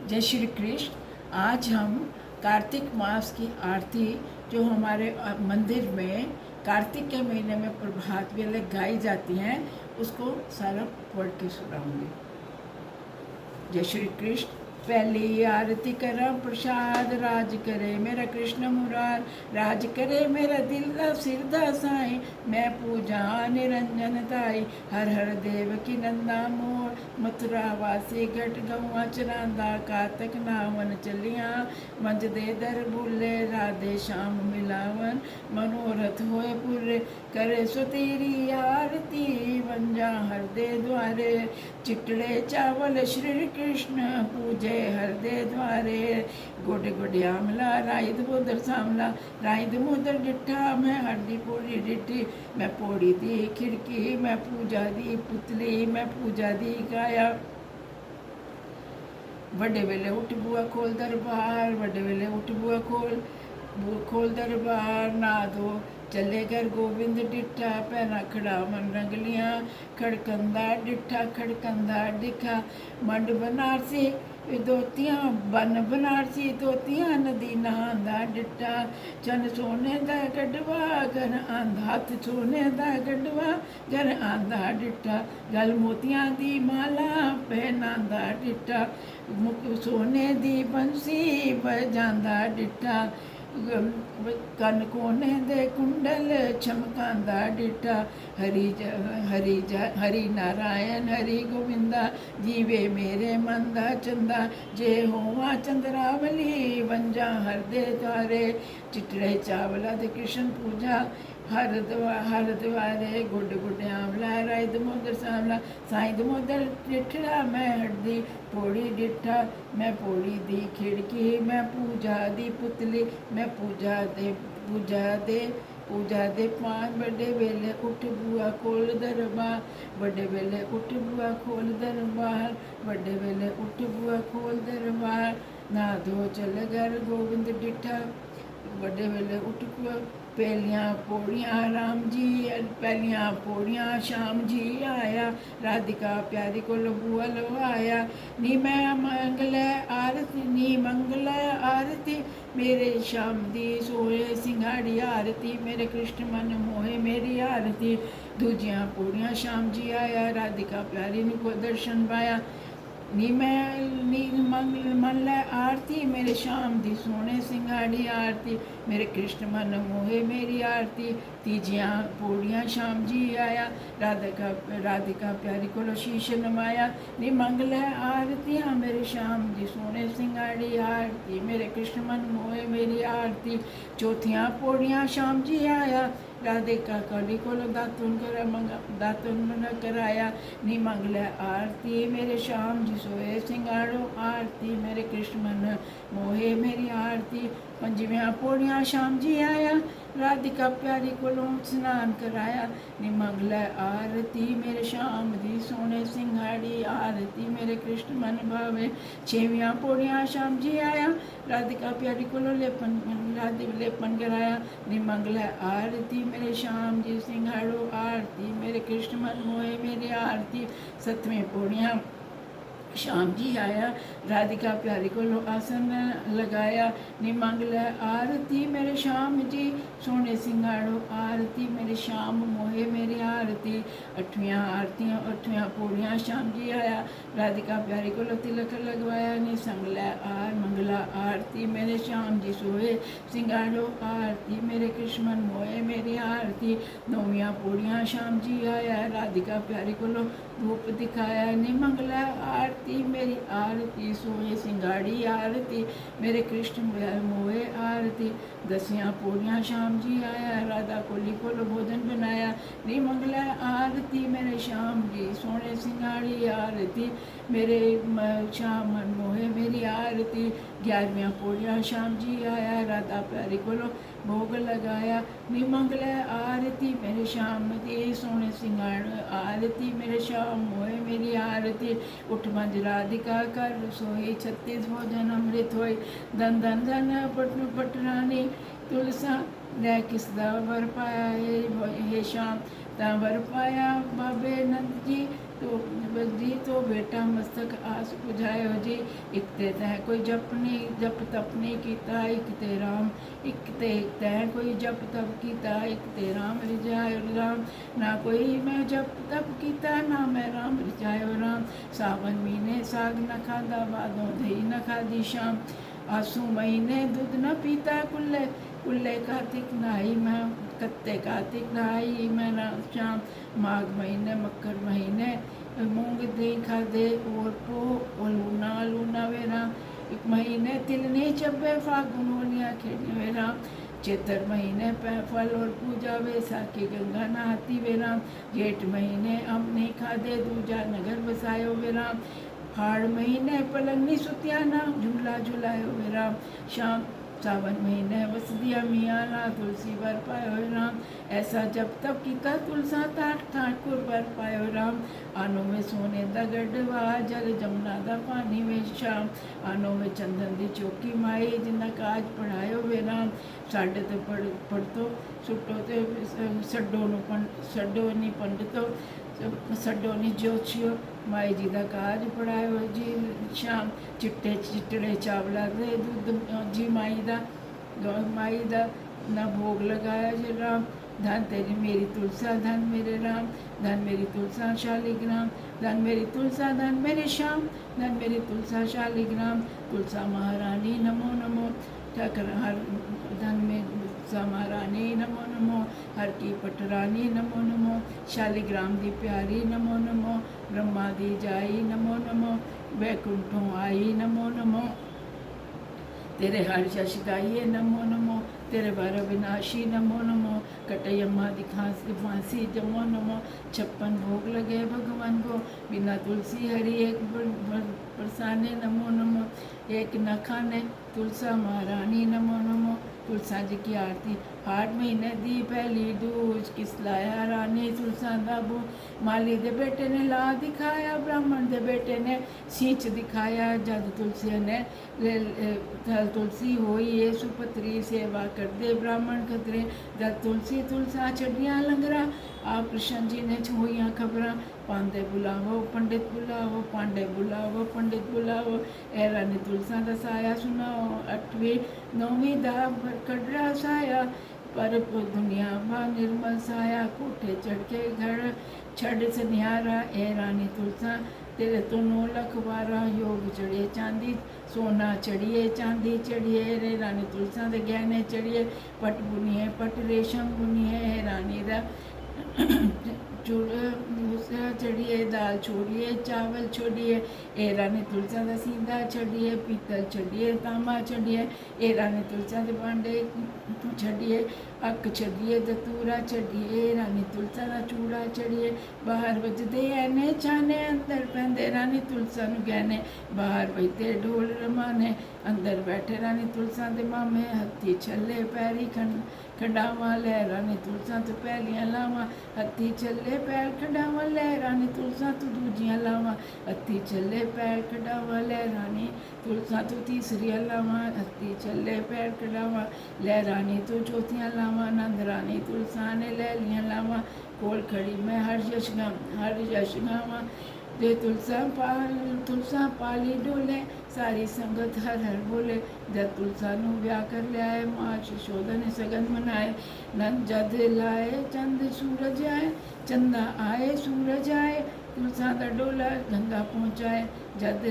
जय श्री कृष्ण। आज हम कार्तिक मास की आरती जो हमारे मंदिर में कार्तिक के महीने में प्रभात वेले गाई जाती हैं उसको सारा पढ़ के सुनाऊंगी। जय श्री कृष्ण। पहली आरती करा प्रसाद राज करे मेरा कृष्ण मुरार, राज करे मेरा दिल दा सिर दा साई, मैं पूजा निरंजन ताई, हर हर देव की नंदा मोर, मथुरा वासी घट गौआ चरांदा, कातक नावन चलिया, मंज दे दर भूले, राधे श्याम मिलावन, मनोरथ होए पूरे, करे सो तेरी आरती, वंजा हर दे द्वारे, चिटड़े चावल श्री कृष्ण पूजे हर दे द्वारे, गोडे गोडे आमला राई दमोदर सामला, राई दमोदर डिठा, मैं हड्डी पौड़ी डिठी, मैं पौड़ी दी खिड़की, मैं पूजा दी पुतली, मैं पूजा दी काया, वड्डे वेले उठ बुआ खोल दरबार, वड्डे वेले उठ बुआ खोल दरबार, ना दो चले घर गोविंद डिठा, पैना खड़ा मन रंगलियाँ, खड़कंदा डिठा खड़कंदा दिखा, मंड बनारसी दोतियाँ बन बनारसी दोतियाँ, नदी नहांदा डिठा, चन सोने दा गढ़वा घर आंदा, हथ सोने दा गढ़वा घर आंदा डिठा, गल मोतियां दी माला पहनांदा डिठा, मुख सोने दी बंसी बजांदा डिठा, कन कोने दे कुंडल चमकांदा डिठा, हरि नारायण हरि गोविंदा, जीवे मेरे मन दा चंदा, जे होवा चंद्रावली वंजा हर दे द्वारे, चिटड़े चावला दे कृष्ण पूजा हर द्वारे, गुड गुड आंवला राई दमोदर सामला, साई दमोदर डिठड़ा, मैं हरदी पौड़ी डिठा, मैं पौड़ी दी खिड़की, मैं पूजा दी पुतली, मैं पूजा दे पान, बड़े वेले उठ बुआ खोल दरबार, बड़े वेले उठ बुआ खोल दरबार, बड़े वेले उठ बुआ खोल दरबार, ना दो चल घर गोविंद डिठा, बड़े वेले उठ बुआ, पहलियाँ पौड़ियाँ राम जी, पहलियाँ पौड़ियाँ श्याम जी आया, राधिका प्यारी को बुआ लवाया, नी मैं मंगल आरती, नी मंगल आरती, मेरे श्याम दी सोए सिंघाड़ी आरती, मेरे कृष्ण मन मोहे मेरी आरती, दूजियाँ पौड़ियाँ श्याम जी आया, राधिका प्यारी को दर्शन पाया, नी मन लै आरती, मेरे श्याम दी सोने सिंघाड़ी आरती, मेरे कृष्ण मन मोहे मेरी आरती, तीजियाँ पौड़ियाँ श्याम जी आया, राधिका प्यारी को शीश नमाया, नी मंगल आरतियाँ मेरे श्याम जी सोने सिंघाड़ी आरती, मेरे कृष्ण मन मोहे मेरी आरती, चौथियाँ पौड़ियाँ श्याम जी आया, राधिका कली को दातुन मन कराया, नी मंगल आरती मेरे श्याम जी सोए सिंगाड़ो आरती, मेरे कृष्ण मन मोहे मेरी आरती, पंजवियाँ पौड़ियाँ श्याम जी आया, राधिका प्यारी को स्नान कराया, नी मंगल आरती मेरे श्याम दी सोने सिंघाड़ी आरती, मेरे कृष्ण मन भावे, छेवियाँ पौड़ियाँ श्याम जी आया, राधिका प्यारी को लेपन कराया, नी मंगल आरती मेरे श्याम जी सिंघाड़ो आरती, मेरे कृष्ण मन मोहे मेरी आरती, सतवें पौड़ियाँ श्याम जी आया, राधिका प्यारी को आसन लगाया, नी मंगल आरती मेरे श्याम जी सोने सिंगाड़ो आरती, मेरे श्याम मोहे मेरी आरती, अठवियाँ पौड़ियाँ श्याम जी आया, राधिका प्यारी को तिलक लगवाया, नी मंगला आरती मेरे श्याम जी सोए सिंगाड़ो आरती, मेरे कृष्ण मन मोहे मेरी आरती, नौवियाँ पौड़ियाँ श्याम जी आया, राधिका प्यारी को धूप दिखाया, नी मंगला आरती मेरी आरती, सोए सिंगाड़ी आरती, मेरे कृष्ण मोहे आरती, दसियाँ पौड़ियाँ श्याम जी आया, राधा कोली को भोजन बनाया, नी मंगला आरती मेरे श्याम जी सोने सिंगाड़ी आरती, मेरे श्याम मन मोहे मेरी आरती, 11वियाँ पौड़ियाँ श्याम जी आया, राधा प्यारी को भोग लगाया, नी मंगल आरती मेरे श्याम जी सोने सिंगाड़ आरती, मेरे श्याम मोहे मेरी आरती, उठ मंज राधिका कर सोई, 36 भोजन अमृत होई, धन धन धन पटरानी तुलसा, लै किसदा वर पाया हे श्याम, ता वर पाया बाबे नंद जी, तो बस जी तो बेटा मस्तक आस बुझायो जी। एक ते तै कोई जप तप नहीं कीता, एक ते राम एक तै कोई जप तप कीता, एक ते राम रिझायो राम। ना कोई मैं जप तप कीता, ना मैं राम रिझायो राम। सावन महीने साग न खादा, बादों दही न खादी शाम। आंसू महीने दूध न पीता, कुल्ले कुल्ले कार्तिक नहाई मैं, कत्ते कार्तिक नहाई मैं शाम। माघ महीने मकर महीने मूंग दही खादे, और पो और लूना लूना वेरा। एक महीने तिल नहीं चबे, फागुन होलियाँ खेलने वेरा। चैतर महीने फल और पूजा, वैसाखी गंगा नहाती वेराम। जेठ महीने अम नहीं खादे, दूजा नगर बसायो वेराम। हाड़ महीने पलंग नहीं सुतियाना, झूला झुलायो वेराम। शाम सावन महीने बस दिया मियाँ ना, तुलसी बर पायो राम। ऐसा जब तब कीता तुलसा, ताट ठाकुर बर पायो राम। आनो में सोने दा गढ़वा, जल जमुना दा पानी में शाम। आनो में चंदन दी चौकी माई, जिन्ना काज पढ़ायो वे राम। साढ़े तो पढ़तो सुटो ते छड्डो नी पंडितो, छड्डो नी जोशियो, माई जी का काज पढ़ायो जी शाम। चिट्टे चिट्टे चावला दे दुद्ध जी माई दा ना भोग लगाया जी राम। धन तेरी मेरी तुलसा, धन मेरे राम। धन मेरी तुलसा शालिग्राम, धन मेरी तुलसा, धन मेरे श्याम। धन मेरी तुलसा शालिग्राम, तुलसा महारानी नमो नमो। ठाकर हर धन में तुलसा महारानी नमो नमो। हर की पटरानी नमो नमो। शालिग्राम दी प्यारी नमो नमो। ब्रह्मा दी जाई नमो नमो। वैकुंठों आई नमो नमो। तेरे हर यश गाइए नमो नमो। तेरे बर विनाशी नमो नमो। कटैयम्मा दी फांसी जमो नमो। 56 भोग लगे भगवान को, बिना तुलसी हरि एक बरसाने नमो नमो। एक न खाने तुलसा महारानी नमो नमो। तुलसा जी की आरती हाड़ महीने दी पहली दूज, किस लाया रानी तुलसा दाबू। माली दे बेटे ने ला दिखाया, ब्राह्मण दे बेटे ने सींच दिखाया। जद तुलसी ने तुलसी होई ये सुपत्री, सेवा कर दे ब्राह्मण खतरे। जद तुलसी तुलसा छड़िया लंगरा, आप कृष्ण जी ने होइया खबरां। पांडे बुलावो पंडित बुलावो, पांडे बुलावो पंडित बुलावो। ऐरा ने तुलसा दा साया सुनाओ, 8वीं 9वीं दा कड़रा साया। पर दुनिया भा निर्मल साया, कोठे चढ़ के घर छड़ सनिहारा। ए रानी तुलसा तेरे तो 9 लख वारा, योग चढ़िए चांदी सोना चढ़िए चांदी चढ़िए। रे रानी तुलसा दे गहने चढ़िए, पट बुनिए पट रेशम बुनिए। रानी दा दूसरा चढ़िए, दाल छोड़िए चावल छोड़िए। ए रानी तुलसा दा सीधा चढ़िए, पीतल चढ़िए तांबा चढ़िए। ए रानी तुलसा दे भांडे चढ़िए, अक चढ़िए दतूरा चढ़िए। रानी तुलसा दा चूड़ा चढ़िए, बाहर बजदे ऐने छाने, अंदर पैंदे रानी तुलसा नू गहने। बाहर बजदे ढोल रमाने, अंदर बैठे रानी तुलसा दे मामे। हत्थी छल्ले पैरी खंडावा, लै रानी तुलसा तो पहलियां लावां। हत्थी छल्ले पैर खंडावा, लै रानी तुलसा तो दूजियां लावां। हत्थी छल्ले पैर खंडावा, लै रानी तुलसा तो तीसरियां लावां। हत्थी छल्ले पैर खंडावा, लै रानी तो चौथियां लावां। नंद रानी तुलसा ने लै लियां लावां, कोल खड़ी मैं हर यश गावां। जे तुलसा पाली डोले, सारी संगत हर हर बोले। जब तुलसा नू ब्याह कर लियाए, माँ यशोदा ने सगन मनाए। नंद जद लाए चंद सूरज आए, चंदा आए सूरज आए। तुलसा दा डोला गंगा पहुँचाए, जद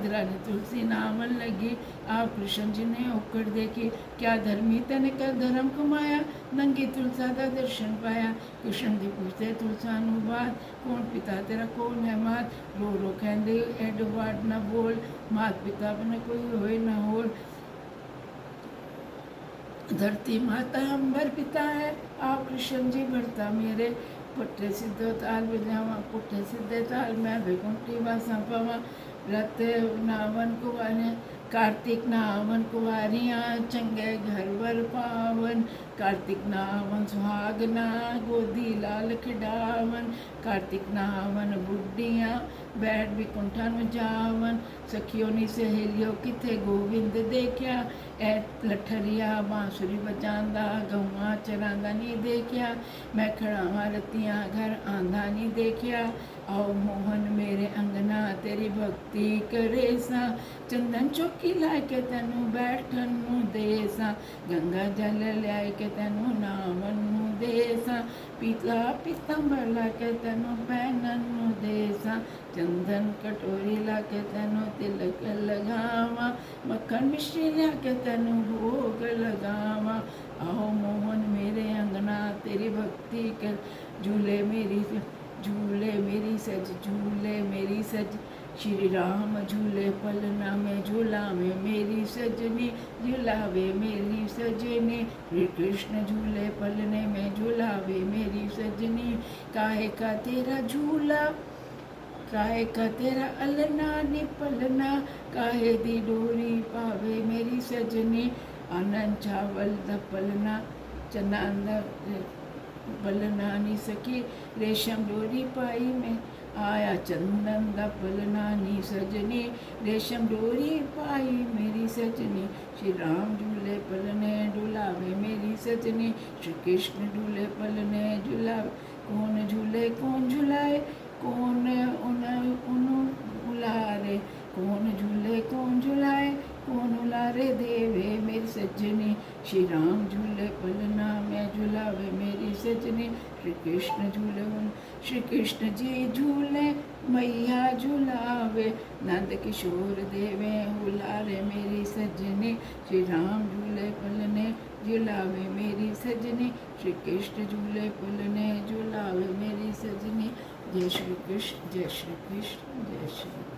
रानी तुलसी नावन लगी। आप कृष्ण जी ने होकर देखी, क्या धर्मी तन का धर्म कमाया। नंगी तुलसा दा दर्शन पाया, कृष्ण जी पूछते तुलसा नू बात। कौन पिता तेरा कौन है मात। रो रो कहंदे एड वाड न बोल, मात पिता बने कोई होए न होल। धरती माता अंबर पिता है, आप कृष्ण जी भरता मेरे। पुट्ठे सीधे ताल बजावा, पुट्ठे सीधे ताल मैं वैकुंठी वासा पावा। रत नावन कुवाने कार्तिक नावन कुंवारियाँ चंगे घर वर पावन, कार्तिक नावन सुहागना गोदी लाल खिडावन, कार्तिक नावन बुढ़ियाँ बैठ विकुंठा में जावन, सखियों नी सहेलियों किथे गोविंद देखिया, ए लठरिया बांसुरी बजांदा गौआ चरांदा नी देखिया, मैं खड़ावा रतियाँ घर आंदा नी देखिया, आओ मोहन मेरे अंगना तेरी भक्ति करे सा, चंदन चौकी ला के तेनू बैठन नू देसा, गंगा जल लिया के तेनू नावन नू देसा, पीतला पीतंबर ला के तेनू पहनन नू देसा, चंदन कटोरी ला के तेनू तिलक लगावा, मक्खन मिश्री ला के तेनू भोग लगावा, आओ मोहन मेरे अंगना तेरी भक्ति कर, झूले मेरी सज झूले मेरी सज, श्री राम झूले पलना में झूलावे मेरी सजनी, झूलावे मेरी सजनी, श्री कृष्ण झूले पलने में झूलावे मेरी सजनी, काहे का तेरा झूला काहे का तेरा अलना नी पलना, काहे दी डोरी पावे मेरी सजनी, आनंद चावल द पलना चना पलना नी सकी, रेशम डोरी पाई में आया चंदन दा पलना नी सजनी, रेशम डोरी पाई मेरी सजनी, श्री राम झूले पलने डुलावे मेरी सजनी, श्री कृष्ण झूले पलने झुलावे, कौन झूले कौन झुलाए, कौन उन उलारे, कौन झूले कौन झुलाए, कौन उलारे देवे मेरी सजनी, श्री राम झूले पलना में झुलावे मेरी सजनी, श्री कृष्ण झूले श्री कृष्ण जी झूले मैया झुलावे, नंद किशोर देवे उलारे मेरी सजनी, श्री राम झूले पलने झुलावे मेरी सजनी, श्री कृष्ण झूले पलने झुलावे मेरी सजनी, जय श्री कृष्ण जय श्री कृष्ण जय श्री